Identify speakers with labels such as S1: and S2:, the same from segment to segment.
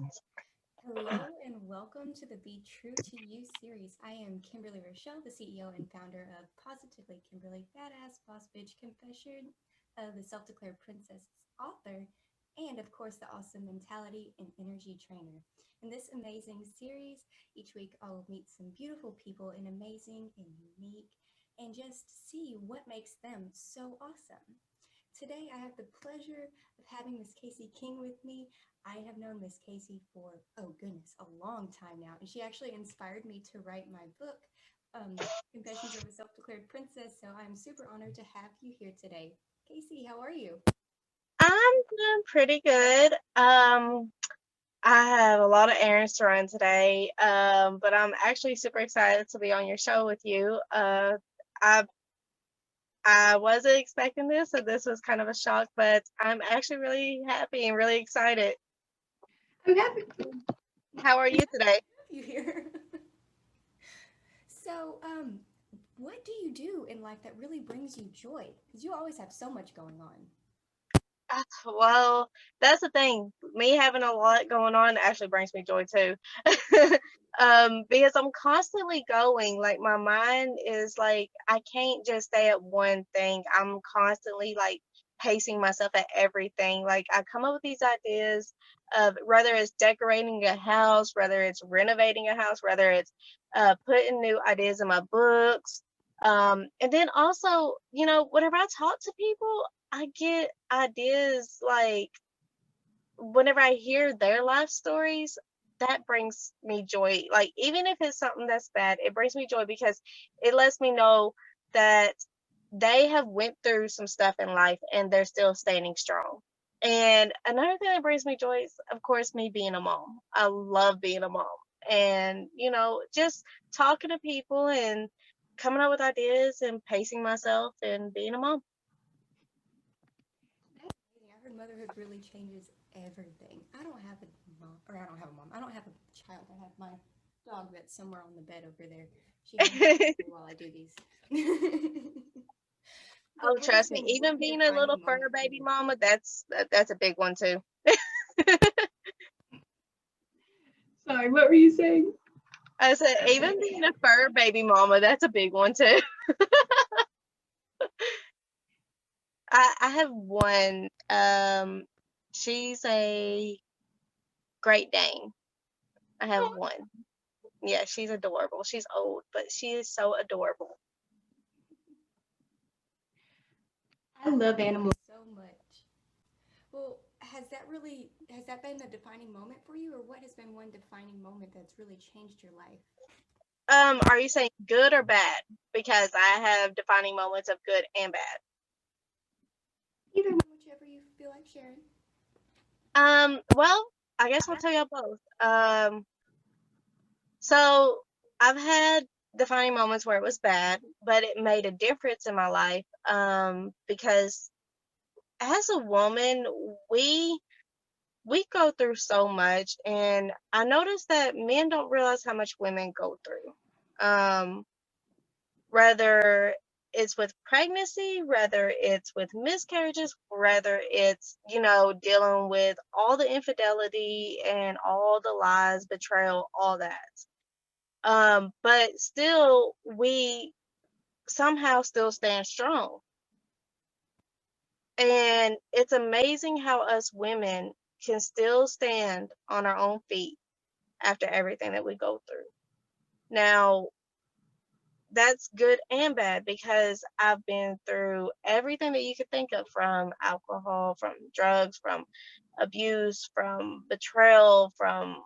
S1: Hello and welcome to the Be True to You series. I am Kimberly Rochelle, the CEO and founder of Positively Kimberly, Badass Boss Bitch Confession of the Self Declared Princess author, and of course, the awesome mentality and energy trainer. In this amazing series, each week I will meet some beautiful people and amazing and unique and just see what makes them so awesome. Today, I have the pleasure of having Miss Casey King with me. I have known Miss Casey for, oh goodness, a long time now. And she actually inspired me to write my book, Confessions of a Self Declared Princess. So I'm super honored to have you here today. Casey, how are you?
S2: I'm doing pretty good. I have a lot of errands to run today, but I'm actually super excited to be on your show with you. I I wasn't expecting this, so this was kind of a shock, but I'm actually really happy and really excited.
S1: I'm happy
S2: How are you today?
S1: you here. So, what do you do in life that really brings you joy? Because you always have so much going on.
S2: Well, that's the thing. Me having a lot going on actually brings me joy too. Because I'm constantly going. Like my mind is like I can't just stay at one thing. I'm constantly like pacing myself at everything. Like I come up with these ideas of whether it's decorating a house, whether it's renovating a house, whether it's putting new ideas in my books. And then also, whenever I talk to people, I get ideas like whenever I hear their life stories, that brings me joy. Like even if it's something that's bad, it brings me joy because it lets me know that they have went through some stuff in life and they're still standing strong. And another thing that brings me joy is of course me being a mom. I love being a mom. And just talking to people and coming up with ideas and pacing myself and being a mom.
S1: That's amazing. I heard motherhood really changes everything. I don't have a mom, or I don't have a mom. I don't have a child. I have my dog that's somewhere on the bed over there. She hangs out with me while I do these.
S2: Oh,
S1: But what has
S2: trust me,
S1: been
S2: even
S1: one
S2: being a little
S1: defining
S2: fur
S1: moment for
S2: baby
S1: you?
S2: mama, that's a big one too.
S1: Sorry, what were you saying?
S2: I said, even being a fur baby mama, that's a big one too. I have one. She's a Great Dane. I have one. Yeah, she's adorable. She's old, but she is so adorable.
S1: I love animals so much. Well, has that been a defining moment for you, or what has been one defining moment that's really changed your life?
S2: Are you saying good or bad? Because I have defining moments of good and bad.
S1: Either one, whichever you feel like sharing.
S2: Well, I guess I'll tell y'all both. So I've had defining moments where it was bad, but it made a difference in my life. Because as a woman, we we go through so much, and I noticed that men don't realize how much women go through. Whether it's with pregnancy, whether it's with miscarriages, whether it's, dealing with all the infidelity and all the lies, betrayal, all that. But still, we somehow still stand strong. And it's amazing how us women can still stand on our own feet after everything that we go through. Now, that's good and bad because I've been through everything that you could think of, from alcohol, from drugs, from abuse, from betrayal, from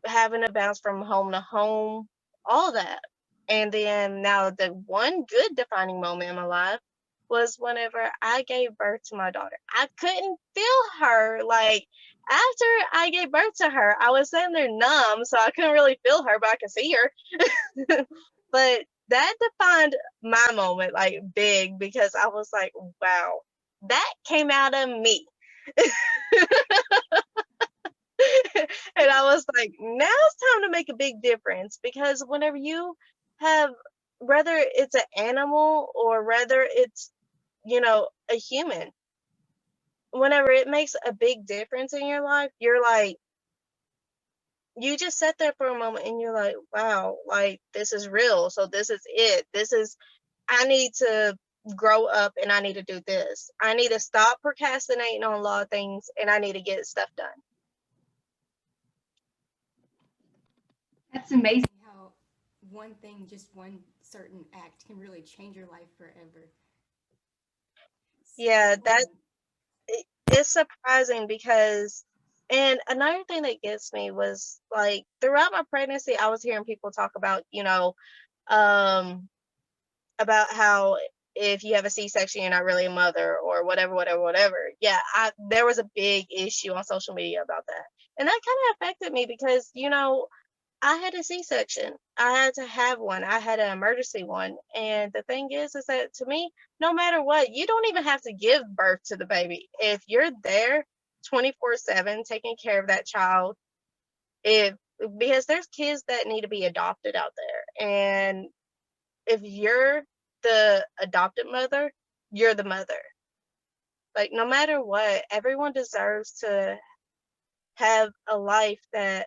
S2: having to bounce from home to home, all that. And then now the one good defining moment in my life was whenever I gave birth to my daughter. I couldn't feel her. Like after I gave birth to her, I was sitting there numb, so I couldn't really feel her, but I could see her. But that defined my moment like big because I was like, wow, that came out of me. And I was like, now it's time to make a big difference because whenever you have, whether it's an animal or whether it's, a human, whenever it makes a big difference in your life, you're like, you just sat there for a moment and you're like, wow, like this is real. So this is it. I need to grow up and I need to do this. I need to stop procrastinating on a lot of things and I need to get stuff done.
S1: That's amazing how one thing, just one certain act, can really change your life forever. So,
S2: Yeah, it's surprising because, and another thing that gets me was like throughout my pregnancy, I was hearing people talk about, um, about how if you have a C-section, you're not really a mother or whatever, whatever, whatever. Yeah, there was a big issue on social media about that. And that kind of affected me because, I had a C-section. I had to have one. I had an emergency one. And the thing is that to me, no matter what, you don't even have to give birth to the baby. If you're there 24/7 taking care of that child, if because there's kids that need to be adopted out there. And if you're the adopted mother, you're the mother. Like no matter what, everyone deserves to have a life that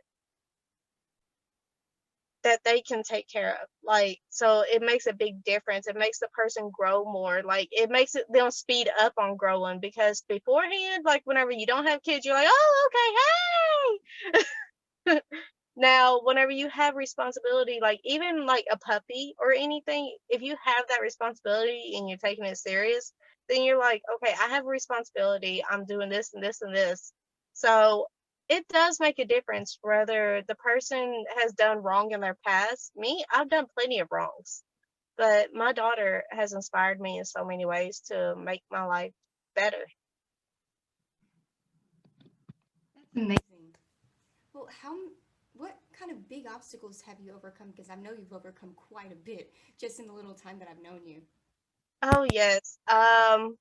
S2: they can take care of. Like, so it makes a big difference. It makes the person grow more. Like, it makes them speed up on growing because beforehand, like, whenever you don't have kids, you're like, oh, okay, hey. Now, whenever you have responsibility, like, even like a puppy or anything, if you have that responsibility and you're taking it serious, then you're like, okay, I have a responsibility. I'm doing this and this and this. So it does make a difference whether the person has done wrong in their past. Me, I've done plenty of wrongs, but my daughter has inspired me in so many ways to make my life better.
S1: that's amazing. Well, what kind of big obstacles have you overcome? Because I know you've overcome quite a bit just in the little time that I've known you.
S2: Oh yes. I've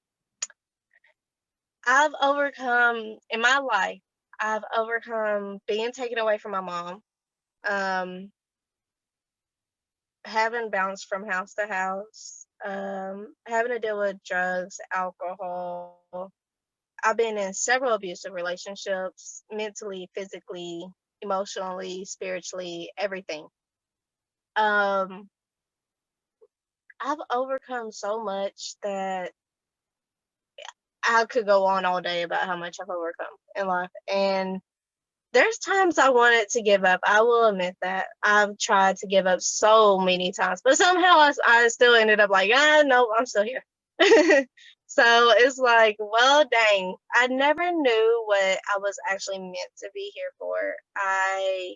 S2: overcome in my life, I've overcome being taken away from my mom, um, having bounced from house to house, having to deal with drugs, alcohol. I've been in several abusive relationships, mentally, physically, emotionally, spiritually, everything. Um, I've overcome so much that I could go on all day about how much I've overcome in life. And there's times I wanted to give up. I will admit that. I've tried to give up so many times, but somehow I still ended up like, no, I'm still here. So it's like, well, dang, I never knew what I was actually meant to be here for. I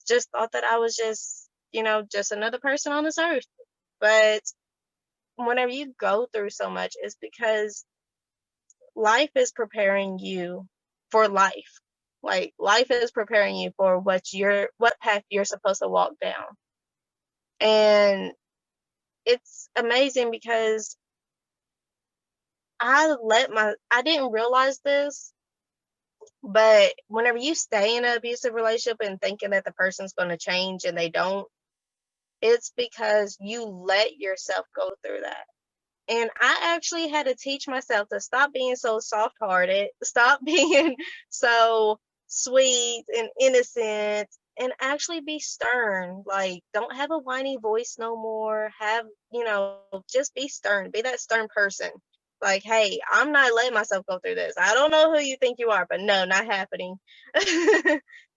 S2: just thought that I was just another person on this earth. But whenever you go through so much, it's because life is preparing you for life. Like life is preparing you for what path you're supposed to walk down. And it's amazing because I didn't realize this, but whenever you stay in an abusive relationship and thinking that the person's going to change and they don't, it's because you let yourself go through that. And I actually had to teach myself to stop being so soft hearted, stop being so sweet and innocent, and actually be stern. Like, don't have a whiny voice no more. Just be stern. Be that stern person. Like, hey, I'm not letting myself go through this. I don't know who you think you are, but no, not happening.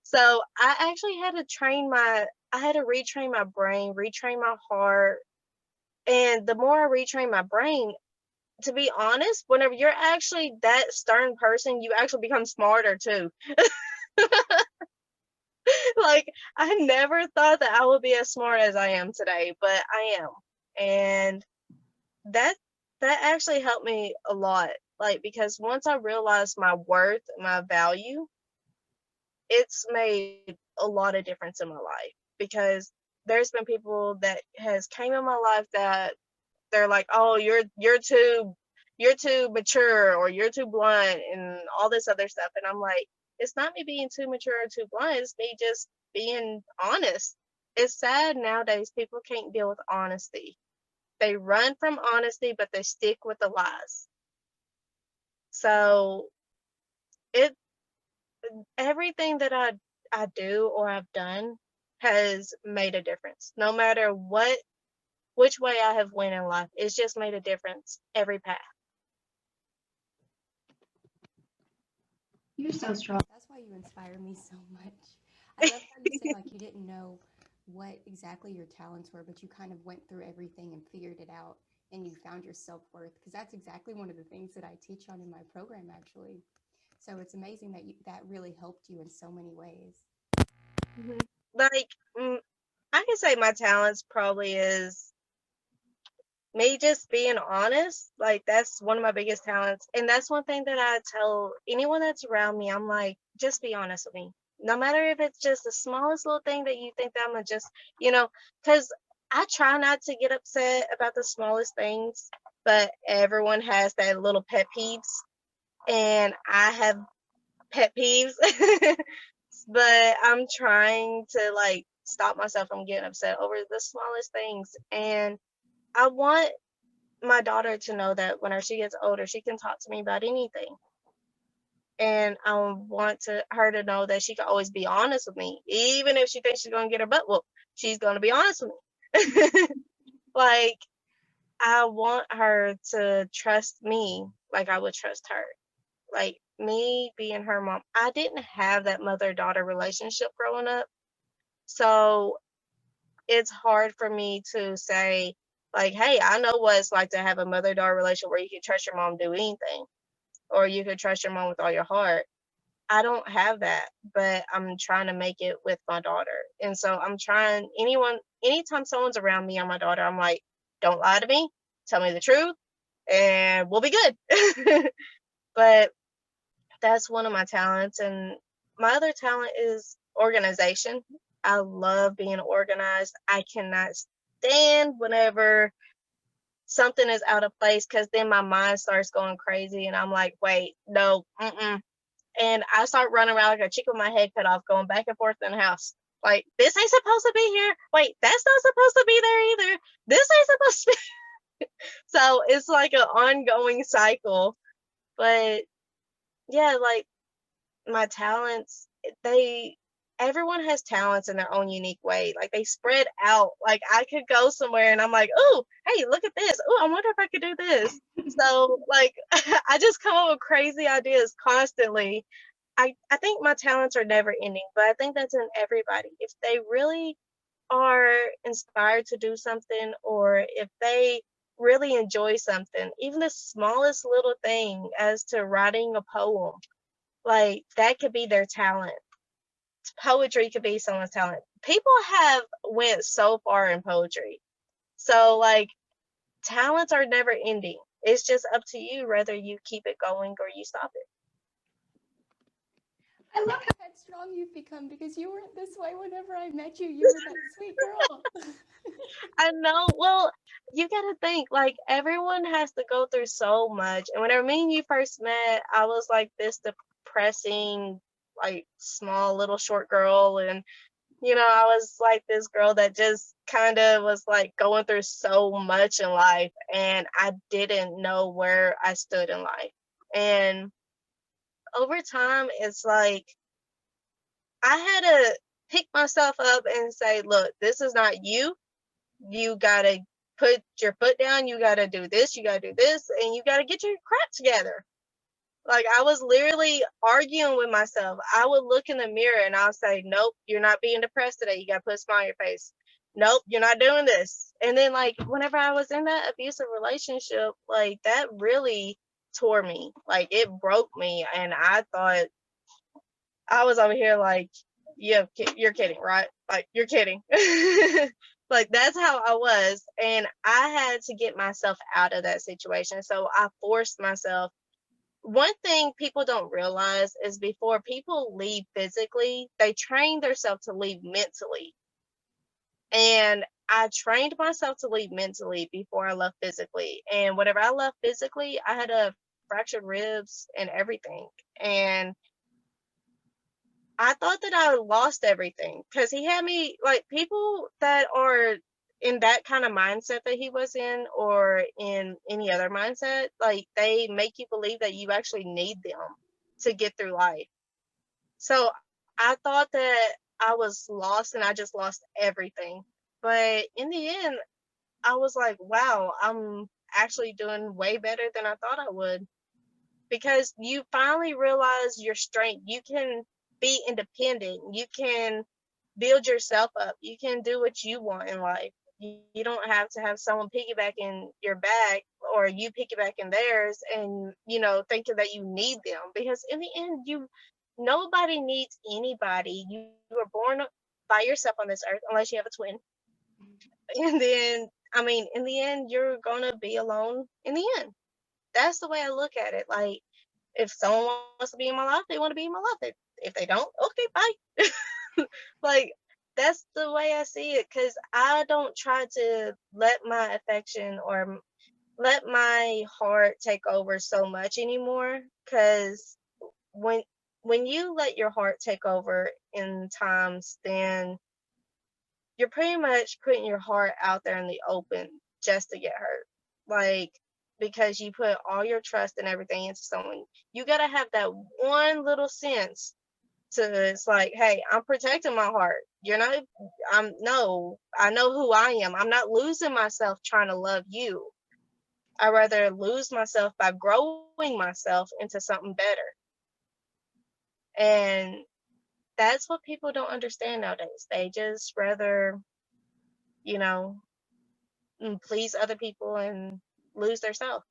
S2: So I actually I had to retrain my brain, retrain my heart, and the more I retrain my brain, to be honest, whenever you're actually that stern person, you actually become smarter too. Like, I never thought that I would be as smart as I am today, but I am. And that that actually helped me a lot. Like, because once I realized my worth, my value, it's made a lot of difference in my life. Because there's been people that has came in my life that they're like, "Oh, you're too mature or you're too blunt and all this other stuff." And I'm like, it's not me being too mature or too blunt, it's me just being honest. It's sad nowadays people can't deal with honesty. They run from honesty, but they stick with the lies. So it everything that I do or have done has made a difference. No matter which way I have went in life, it's just made a difference every path.
S1: You're so strong. That's why you inspire me so much. I love how you say like you didn't know what exactly your talents were, but you kind of went through everything and figured it out and you found your self-worth because that's exactly one of the things that I teach on in my program actually. So it's amazing that that really helped you in so many ways.
S2: Mhm. Like, I can say my talents probably is me just being honest. Like, that's one of my biggest talents. And that's one thing that I tell anyone that's around me. I'm like, just be honest with me. No matter if it's just the smallest little thing that you think that I'm gonna just, because I try not to get upset about the smallest things, but everyone has that little pet peeves. And I have pet peeves, but I'm trying to like stop myself from getting upset over the smallest things. And I want my daughter to know that whenever she gets older, she can talk to me about anything. And I want her to know that she can always be honest with me, even if she thinks she's gonna get her butt whooped. She's gonna be honest with me. Like, I want her to trust me like I would trust her. Like, me being her mom, I didn't have that mother-daughter relationship growing up. So it's hard for me to say, like, hey, I know what it's like to have a mother-daughter relationship where you can trust your mom to do anything, or you can trust your mom with all your heart. I don't have that, but I'm trying to make it with my daughter. And so I'm trying, anytime someone's around me or my daughter, I'm like, don't lie to me, tell me the truth, and we'll be good. But that's one of my talents. And my other talent is organization. I love being organized. I cannot stand whenever something is out of place because then my mind starts going crazy and I'm like, wait, no, mm-mm. And I start running around like a chicken with my head cut off, going back and forth in the house. Like, this ain't supposed to be here. Wait, that's not supposed to be there either. This ain't supposed to be. So it's like an ongoing cycle. But yeah, like, my talents, they everyone has talents in their own unique way. Like, they spread out. Like, I could go somewhere and I'm like, oh, hey, look at this. Oh, I wonder if I could do this. So like, I just come up with crazy ideas constantly. I think my talents are never ending, but I think that's in everybody. If they really are inspired to do something, or if they really enjoy something, even the smallest little thing as to writing a poem, like, that could be their talent. Poetry could be someone's talent. People have went so far in poetry. So like, talents are never ending. It's just up to you whether you keep it going or you stop it.
S1: I love how headstrong you've become because you weren't this way whenever I met you. You were that sweet girl.
S2: I know. Well, you gotta think, like, everyone has to go through so much. And whenever me and you first met, I was like this depressing, like, small little short girl. And I was like this girl that just kind of was like going through so much in life, and I didn't know where I stood in life. And over time, it's like I had to pick myself up and say, look, this is not you. You gotta put your foot down. You gotta do this. You gotta do this. And you gotta get your crap together. Like, I was literally arguing with myself. I would look in the mirror and I'll say, nope, you're not being depressed today. You got to put a smile on your face. Nope, you're not doing this. And then, like, whenever I was in that abusive relationship, like, that really tore me. Like, it broke me. And I thought I was over here like, yeah, you're kidding, right? Like, you're kidding. Like, that's how I was. And I had to get myself out of that situation. So I forced myself. One thing people don't realize is before people leave physically, they train themselves to leave mentally. And I trained myself to leave mentally before I left physically. And whenever I left physically, I had a fractured ribs and everything. And I thought that I lost everything because he had me, like, people that are in that kind of mindset that he was in, or in any other mindset, like, they make you believe that you actually need them to get through life. So I thought that I was lost and I just lost everything. But in the end, I was like, wow, I'm actually doing way better than I thought I would. Because you finally realize your strength. You can be independent. You can build yourself up. You can do what you want in life. You don't have to have someone piggybacking your back or you piggybacking theirs and, thinking that you need them. Because in the end, nobody needs anybody. You were born by yourself on this earth, unless you have a twin. And then, I mean, in the end, you're going to be alone in the end. That's the way I look at it. Like, if someone wants to be in my life, they want to be in my life. If they don't, okay, bye. Like, that's the way I see it. Because I don't try to let my affection or let my heart take over so much anymore. Because when you let your heart take over in times, then you're pretty much putting your heart out there in the open just to get hurt. Like, because you put all your trust and everything into someone. You got to have that one little sense to, it's like, hey, I'm protecting my heart. You're not, no, I know who I am. I'm not losing myself trying to love you. I rather lose myself by growing myself into something better. And that's what people don't understand nowadays. They just rather, you know, please other people and lose their self.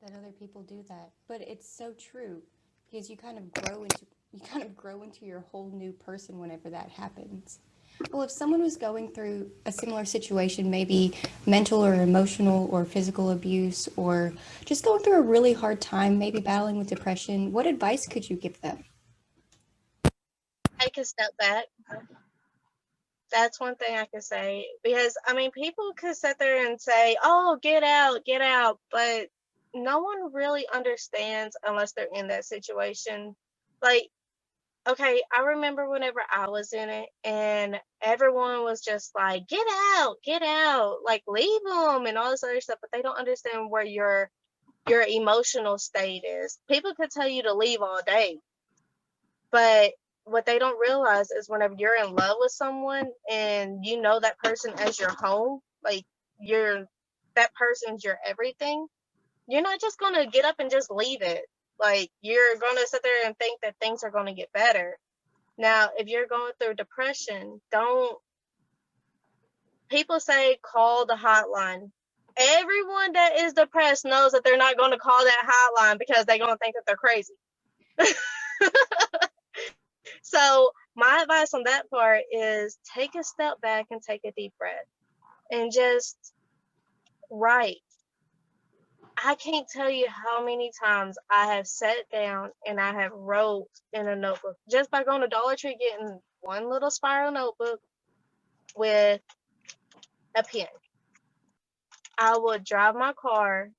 S1: That other people do that, but it's so true because you kind of grow into your whole new person whenever that happens. Well, if someone was going through a similar situation, maybe mental or emotional or physical abuse, or just going through a really hard time, maybe battling with depression, what advice could you give them?
S2: Take a step back. That's one thing I can say. Because, I mean, people could sit there and say, oh, get out. But no one really understands unless they're in that situation. Like, okay, I remember whenever I was in it and everyone was just like, get out, like leave them and all this other stuff, but they don't understand where your emotional state is. People could tell you to leave all day, but what they don't realize is whenever you're in love with someone and you know that person as your home, like you're that person's your everything, you're not just gonna get up and just leave it. Like you're gonna sit there and think that things are gonna get better. Now, if you're going through depression, don't people say call the hotline. Everyone that is depressed knows that they're not going to call that hotline because they're going to think that they're crazy. So, my advice on that part is take a step back and take a deep breath and just write. I can't tell you how many times I have sat down and I have wrote in a notebook just by going to Dollar Tree getting one little spiral notebook with a pen. I would drive my car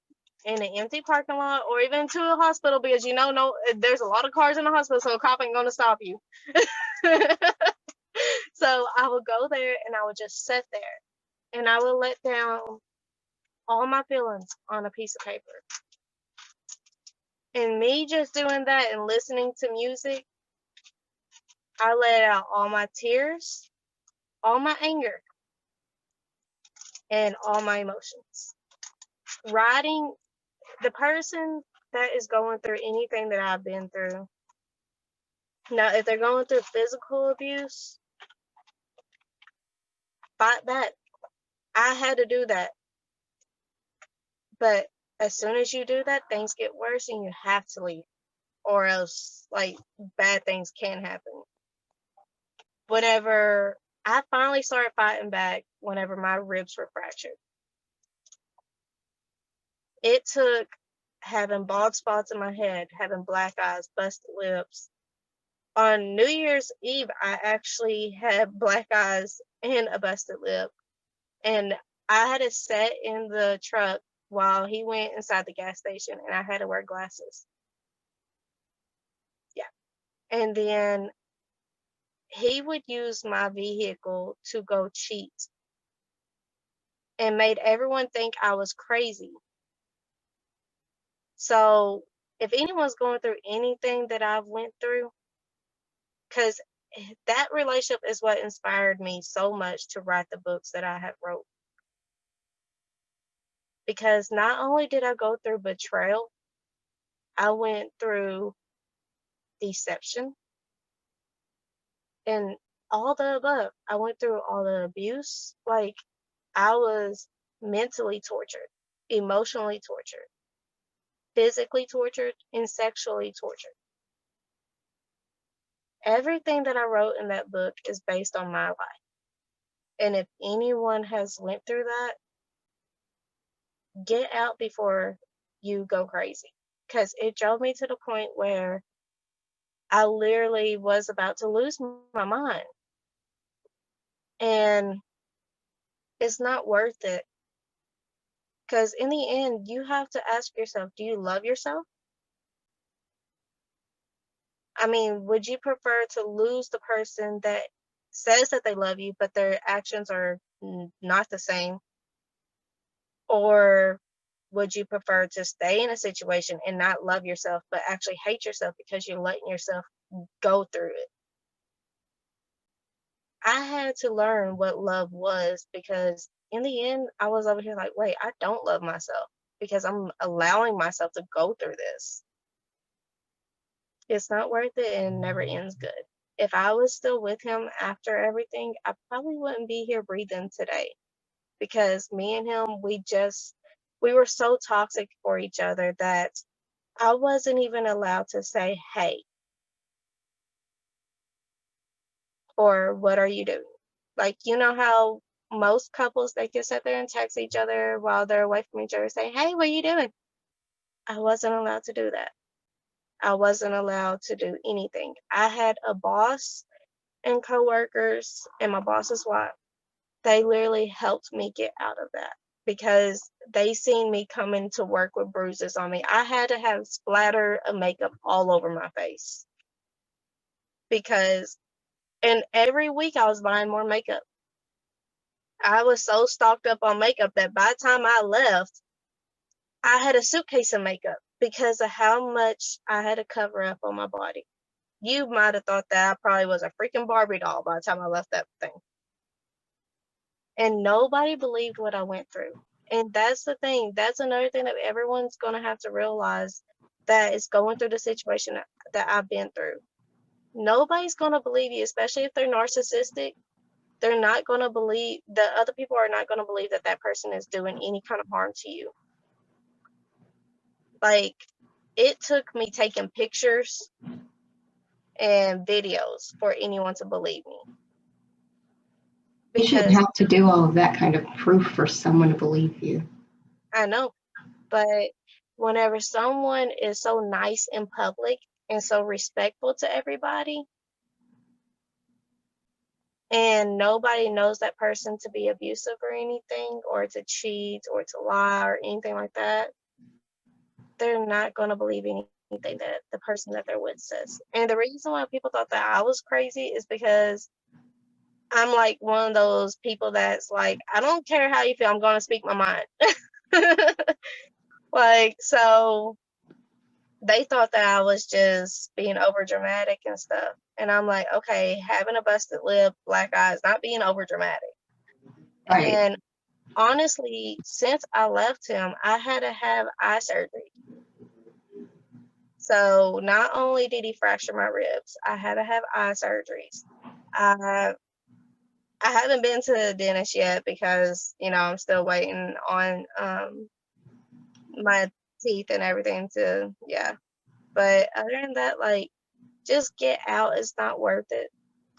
S2: in an empty parking lot or even to a hospital because no, there's a lot of cars in the hospital, so a cop ain't gonna stop you. So I would go there and I would just sit there and I would let down all my feelings on a piece of paper. And me just doing that and listening to music, I let out all my tears, all my anger, and all my emotions. Writing, the person that is going through anything that I've been through. Now, if they're going through physical abuse, fight back. I had to do that. But as soon as you do that, things get worse and you have to leave. Or else, like, bad things can happen. Whenever I finally started fighting back, whenever my ribs were fractured, it took having bald spots in my head, having black eyes, busted lips. On New Year's Eve, I actually had black eyes and a busted lip. And I had to sit in the truck while he went inside the gas station and I had to wear glasses. Yeah. And then he would use my vehicle to go cheat and made everyone think I was crazy. So if anyone's going through anything that I've went through, because that relationship is what inspired me so much to write the books that I have wrote. Because not only did I go through betrayal, I went through deception and all the above. I went through all the abuse. Like, I was mentally tortured, emotionally tortured, physically tortured, and sexually tortured. Everything that I wrote in that book is based on my life. And if anyone has went through that, get out before you go crazy. Because it drove me to the point where I literally was about to lose my mind. And it's not worth it. Because in the end, you have to ask yourself, do you love yourself? I mean, would you prefer to lose the person that says that they love you, but their actions are not the same? Or would you prefer to stay in a situation and not love yourself, but actually hate yourself because you're letting yourself go through it? I had to learn what love was because in the end, I was over here like, wait, I don't love myself because I'm allowing myself to go through this. It's not worth it and it never ends good. If I was still with him after everything, I probably wouldn't be here breathing today because me and him, we were so toxic for each other that I wasn't even allowed to say, hey, or what are you doing? Like, you know how most couples, they can sit there and text each other while they're away from each other, say, hey, what are you doing? I wasn't allowed to do that. I wasn't allowed to do anything. I had a boss and coworkers and my boss's wife. They literally helped me get out of that because they seen me coming to work with bruises on me. I had to have splatter of makeup all over my face because, and every week I was buying more makeup. I was so stocked up on makeup that by the time I left, I had a suitcase of makeup because of how much I had to cover up on my body. You might have thought that I probably was a freaking Barbie doll by the time I left that thing. And nobody believed what I went through. And that's the thing. That's another thing that everyone's going to have to realize that is going through the situation that I've been through. Nobody's going to believe you, especially if they're narcissistic. They're not going to believe, the other people are not going to believe that that person is doing any kind of harm to you. Like, it took me taking pictures and videos for anyone to believe me.
S3: You shouldn't
S2: Because
S3: have to do all of that kind of proof for someone to believe you.
S2: I know, but whenever someone is so nice in public and so respectful to everybody, and nobody knows that person to be abusive or anything, or to cheat or to lie or anything like that, they're not going to believe anything that the person that they're with says. And the reason why people thought that I was crazy is because I'm like one of those people that's like, I don't care how you feel, I'm going to speak my mind. Like, so they thought that I was just being over dramatic and stuff. And I'm like, okay, having a busted lip, black eyes, not being over dramatic.
S3: Right.
S2: And honestly, since I left him, I had to have eye surgery. So not only did he fracture my ribs, I had to have eye surgeries. I I haven't been to the dentist yet because, I'm still waiting on my teeth and everything to, yeah. But other than that, like, just get out. It's not worth it.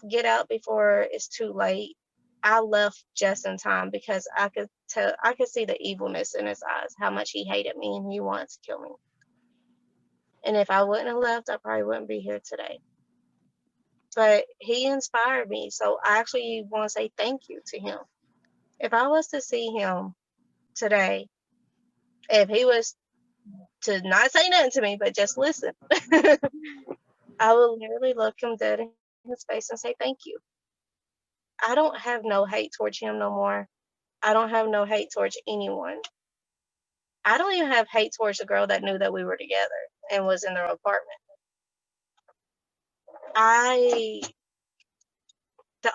S2: Get out before it's too late. I left just in time because I could see the evilness in his eyes, how much he hated me and he wanted to kill me. And if I wouldn't have left, I probably wouldn't be here today. But he inspired me. So I actually want to say thank you to him. If I was to see him today, if he was to not say nothing to me, but just listen, I would literally look him dead in his face and say thank you. I don't have no hate towards him no more. I don't have no hate towards anyone. I don't even have hate towards the girl that knew that we were together and was in their apartment. The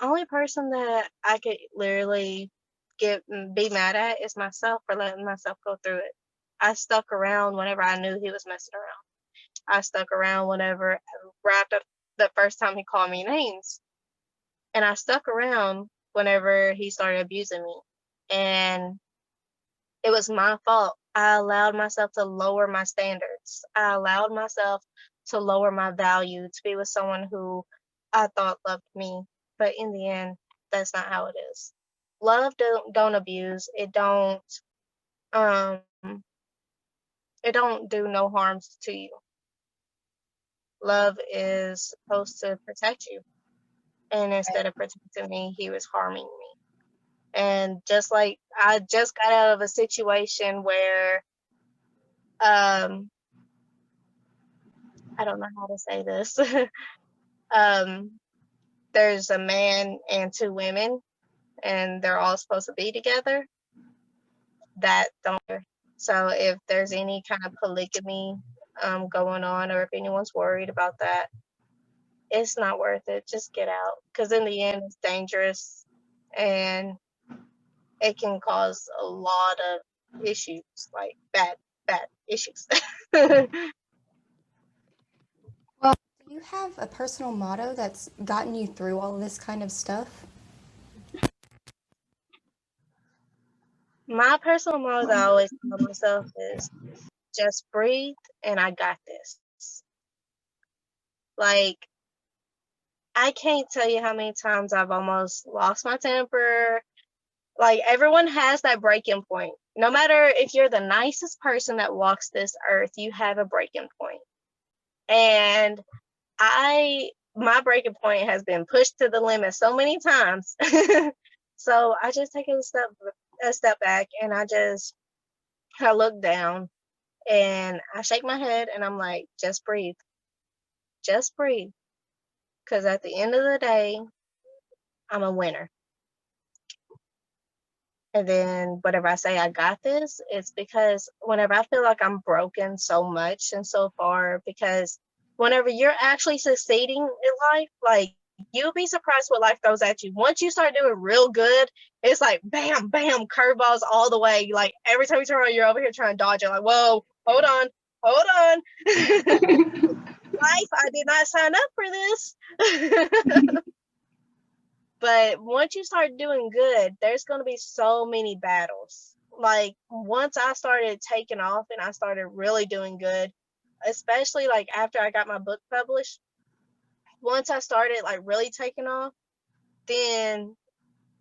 S2: only person that I could literally be mad at is myself for letting myself go through it. I stuck around whenever I knew he was messing around. I stuck around whenever, right after the first time he called me names. And I stuck around whenever he started abusing me. And it was my fault. I allowed myself to lower my standards. I allowed myself to lower my value to be with someone who I thought loved me. But in the end, that's not how it is. Love don't abuse. Um it don't do no harms to you. Love is supposed to protect you. And instead of protecting me, he was harming me. And just like I just got out of a situation where um I don't know how to say this. There's a man and two women and they're all supposed to be together. That don't matter. So if there's any kind of polygamy going on, or if anyone's worried about that, it's not worth it. Just get out, because in the end it's dangerous and it can cause a lot of issues, like bad issues.
S1: Well, do you have a personal motto that's gotten you through all of this kind of stuff?
S2: My personal motto that I always tell myself is just breathe and I got this. Like, I can't tell you how many times I've almost lost my temper. Like, everyone has that breaking point. No matter if you're the nicest person that walks this earth, you have a breaking point. And my breaking point has been pushed to the limit so many times. So I just take a step back, and I look down and I shake my head and I'm like, just breathe. Just breathe. Because at the end of the day, I'm a winner. And then whenever I say I got this, it's because whenever I feel like I'm broken so much and so far, because whenever you're actually succeeding in life, like, you'll be surprised what life throws at you. Once you start doing real good, it's like bam, bam, curveballs all the way. Like, every time you turn around, you're over here trying to dodge it. Like, whoa, hold on. Life, I did not sign up for this. But once you start doing good, there's going to be so many battles. Like, once I started taking off and I started really doing good, especially like after I got my book published, once I started like really taking off, then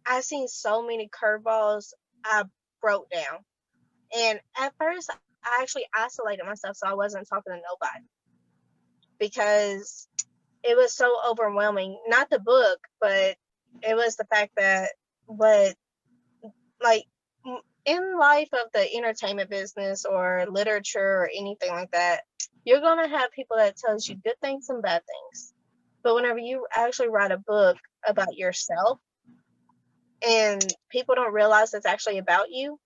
S2: I seen so many curveballs. I broke down. And at first, I actually isolated myself so I wasn't talking to nobody, because it was so overwhelming. Not the book, but it was the fact that like, in life of the entertainment business or literature or anything like that, you're going to have people that tells you good things and bad things. But whenever you actually write a book about yourself and people don't realize it's actually about you,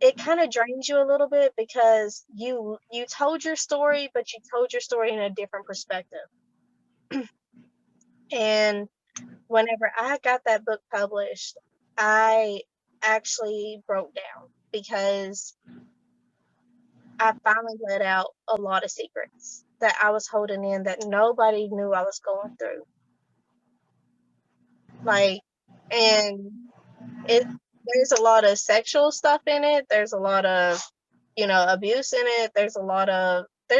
S2: it kind of drains you a little bit, because you told your story, but you told your story in a different perspective. And whenever I got that book published, I actually broke down, because I finally let out a lot of secrets that I was holding in that nobody knew I was going through. Like, and there's a lot of sexual stuff in it. There's a lot of, abuse in it. There's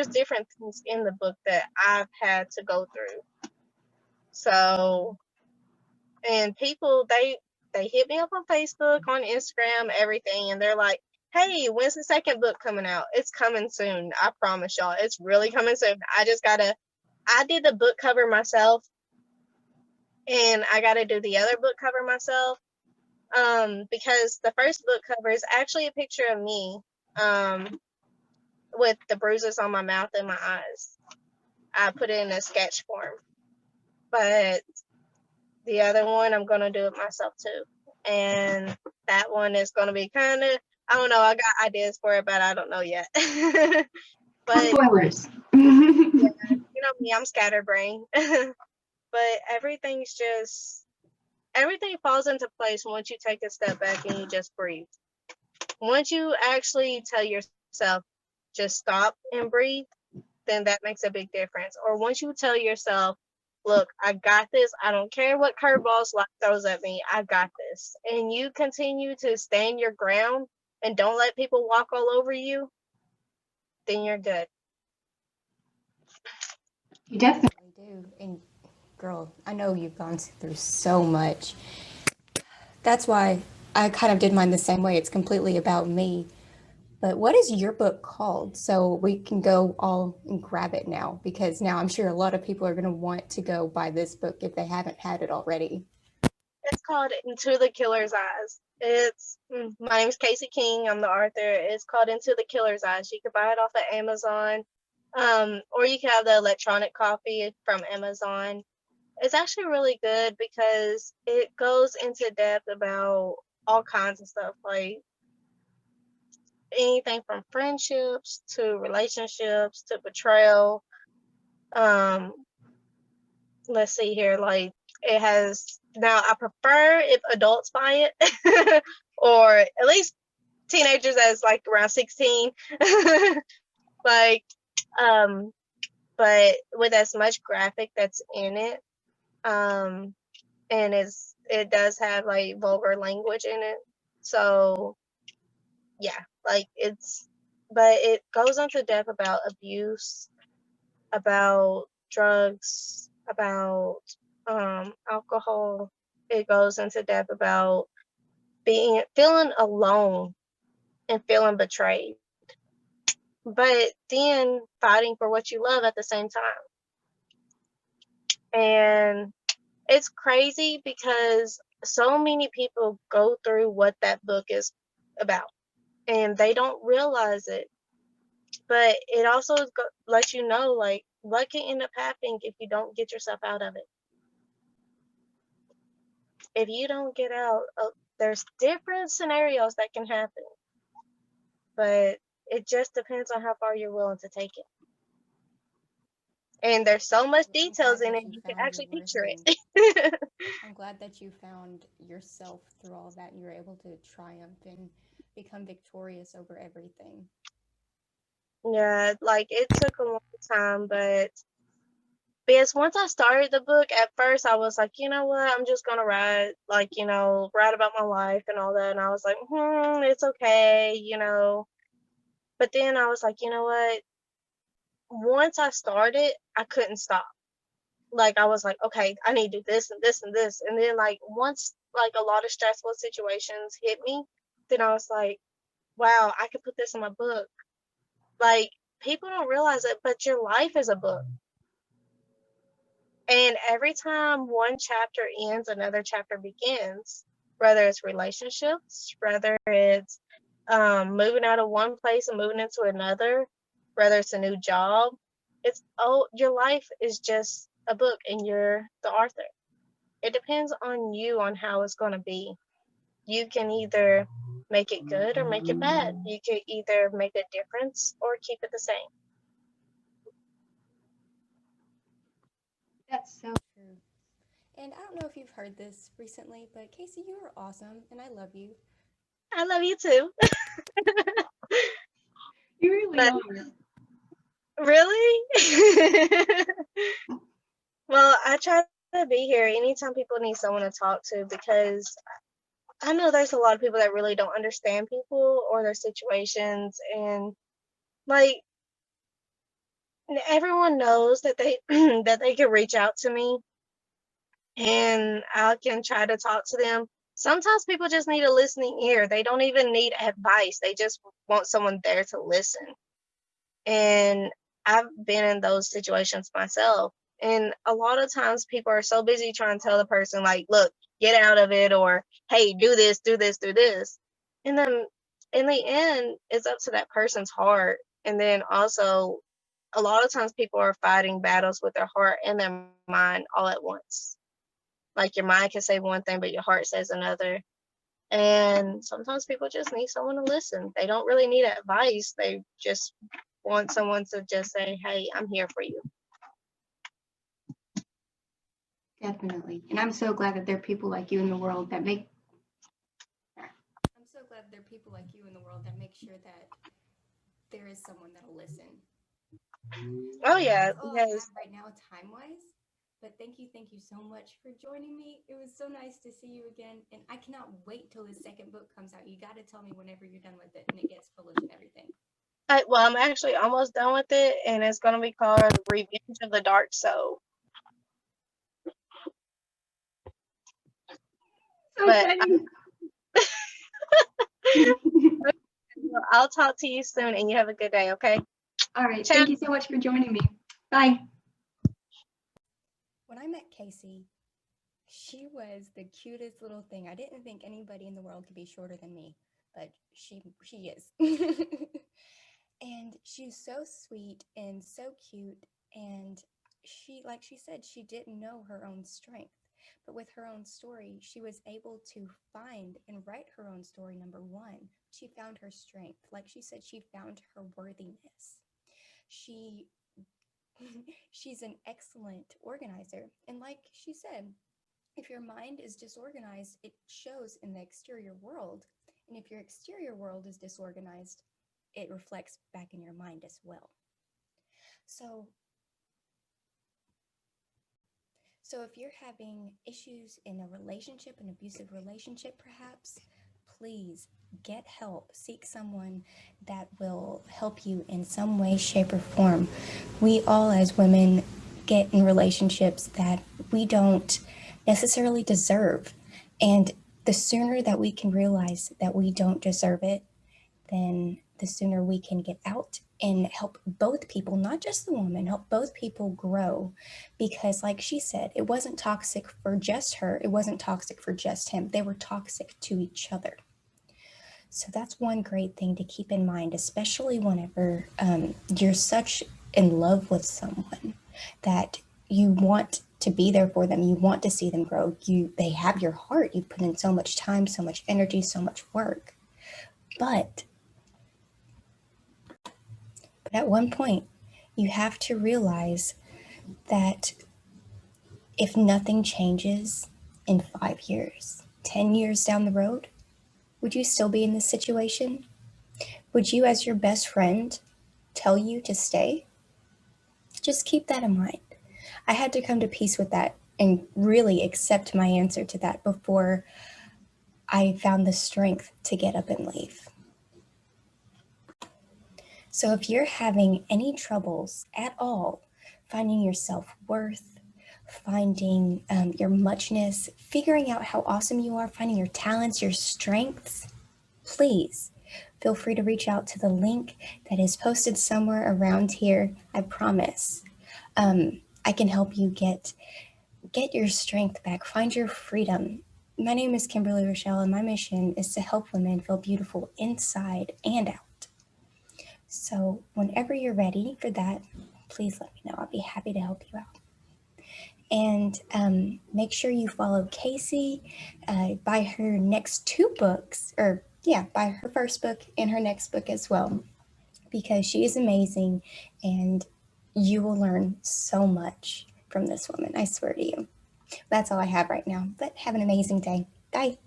S2: different things in the book that I've had to go through. So, and people, they hit me up on Facebook, on Instagram, everything, and they're like, hey, when's the second book coming out? It's coming soon. I promise y'all, it's really coming soon. I did the book cover myself, and I gotta do the other book cover myself. Because the first book cover is actually a picture of me, with the bruises on my mouth and my eyes. I put it in a sketch form. But the other one, I'm gonna do it myself too. And that one is gonna be kind of, I don't know, I got ideas for it, but I don't know yet. But
S3: Spoilers.
S2: yeah, know me, I'm scatterbrained. But everything falls into place once you take a step back and you just breathe. Once you actually tell yourself, just stop and breathe, then that makes a big difference. Or once you tell yourself, look, I got this. I don't care what curveballs life throws at me. I got this. And you continue to stand your ground and don't let people walk all over you, then you're good.
S3: You definitely.
S1: do. And girl, I know you've gone through so much. That's why I kind of did mine the same way. It's completely about me. But what is your book called? So we can go all and grab it now, because now I'm sure a lot of people are going to want to go buy this book if they haven't had it already.
S2: It's called Into the Killer's Eyes. My name's Casey King. I'm the author. It's called Into the Killer's Eyes. You can buy it off of Amazon, or you can have the electronic copy from Amazon. It's actually really good because it goes into depth about all kinds of stuff, like anything from friendships to relationships to betrayal. Um, let's see here, like it has now. I prefer if adults buy it, or at least teenagers as like around 16. Like, um, but with as much graphic that's in it, and it does have like vulgar language in it. So yeah, like but it goes into depth about abuse, about drugs, about alcohol. It goes into depth about feeling alone and feeling betrayed, but then fighting for what you love at the same time. And it's crazy because so many people go through what that book is about and they don't realize it. But it also lets you know, like, what can end up happening if you don't get yourself out of it. If you don't get out, there's different scenarios that can happen. But it just depends on how far you're willing to take it. And there's so much details in it, you can actually picture it.
S1: I'm glad that you found yourself through all of that and you were able to triumph and become victorious over everything.
S2: Yeah, like it took a long time, but because once I started the book, at first I was like, you know what, I'm just gonna write, like, write about my life and all that. And I was like, it's okay. But then I was like, you know what? Once I started, I couldn't stop. Like I was like, okay, I need to do this and this and this. And then like once like a lot of stressful situations hit me, then I was like, wow, I could put this in my book. Like people don't realize it, but your life is a book. And every time one chapter ends, another chapter begins, whether it's relationships, whether it's moving out of one place and moving into another, whether it's a new job. Your life is just a book and you're the author. It depends on you on how it's going to be. You can either make it good or make it bad. You can either make a difference or keep it the same.
S3: That's so
S1: True. And I don't know if you've heard this recently, but Casey, you are awesome and I love you.
S2: I love you too.
S3: you really
S2: But
S3: are.
S2: really? Well, I try to be here anytime people need someone to talk to because I know there's a lot of people that really don't understand people or their situations, and like everyone knows that they that they can reach out to me and I can try to talk to them. Sometimes people just need a listening ear. They don't even need advice. They just want someone there to listen. And I've been in those situations myself. And a lot of times people are so busy trying to tell the person, like, look, get out of it, or hey, do this, do this, do this. And then in the end, it's up to that person's heart. And then also, a lot of times people are fighting battles with their heart and their mind all at once. Like your mind can say one thing, but your heart says another. And sometimes people just need someone to listen. They don't really need advice. They just want someone to just say, hey, I'm here for you.
S3: Definitely. And I'm so glad that there are people like you in the world that make.
S1: I'm so glad there are people like you in the world that make sure that there is someone that'll listen.
S2: Oh yeah,
S1: That's all I
S2: because
S1: have right now, time wise. But thank you so much for joining me. It was so nice to see you again. And I cannot wait till the second book comes out. You got to tell me whenever you're done with it and it gets published and everything.
S2: well, I'm actually almost done with it, and it's gonna be called Revenge of the Dark Soul.
S3: So
S2: But
S3: exciting.
S2: I'll talk to you soon, and you have a good day. Okay.
S3: All right.
S2: Ciao.
S3: Thank you so much for joining me. Bye.
S1: When I met Casey, she was the cutest little thing. I didn't think anybody in the world could be shorter than me, but she is. And she's so sweet and so cute, and like she said, she didn't know her own strength. But with her own story, she was able to find and write her own story. Number one, she found her strength. Like she said, she found her worthiness. She she's an excellent organizer. And like she said, if your mind is disorganized, it shows in the exterior world. And if your exterior world is disorganized, it reflects back in your mind as well. So if you're having issues in a relationship, an abusive relationship perhaps, please get help. Seek someone that will help you in some way, shape, or form. We all, as women, get in relationships that we don't necessarily deserve. And the sooner that we can realize that we don't deserve it, then the sooner we can get out and help both people, not just the woman, help both people grow. Because, like she said, it wasn't toxic for just her, it wasn't toxic for just him. They were toxic to each other. So that's one great thing to keep in mind, especially whenever you're such in love with someone that you want to be there for them, you want to see them grow. They have your heart. You put in so much time, so much energy, so much work. But at one point, you have to realize that if nothing changes in 5 years, 10 years down the road, would you still be in this situation? Would you, as your best friend, tell you to stay? Just keep that in mind. I had to come to peace with that and really accept my answer to that before I found the strength to get up and leave. So if you're having any troubles at all finding your self-worth, finding your muchness, figuring out how awesome you are, finding your talents, your strengths, please feel free to reach out to the link that is posted somewhere around here. I promise I can help you get your strength back, find your freedom. My name is Kimberly Rochelle, and my mission is to help women feel beautiful inside and out. So whenever you're ready for that, please let me know. I'll be happy to help you out. And make sure you follow Casey, buy her next 2 books, buy her first book and her next book as well, because she is amazing and you will learn so much from this woman. I swear to you. That's all I have right now, but have an amazing day. Bye.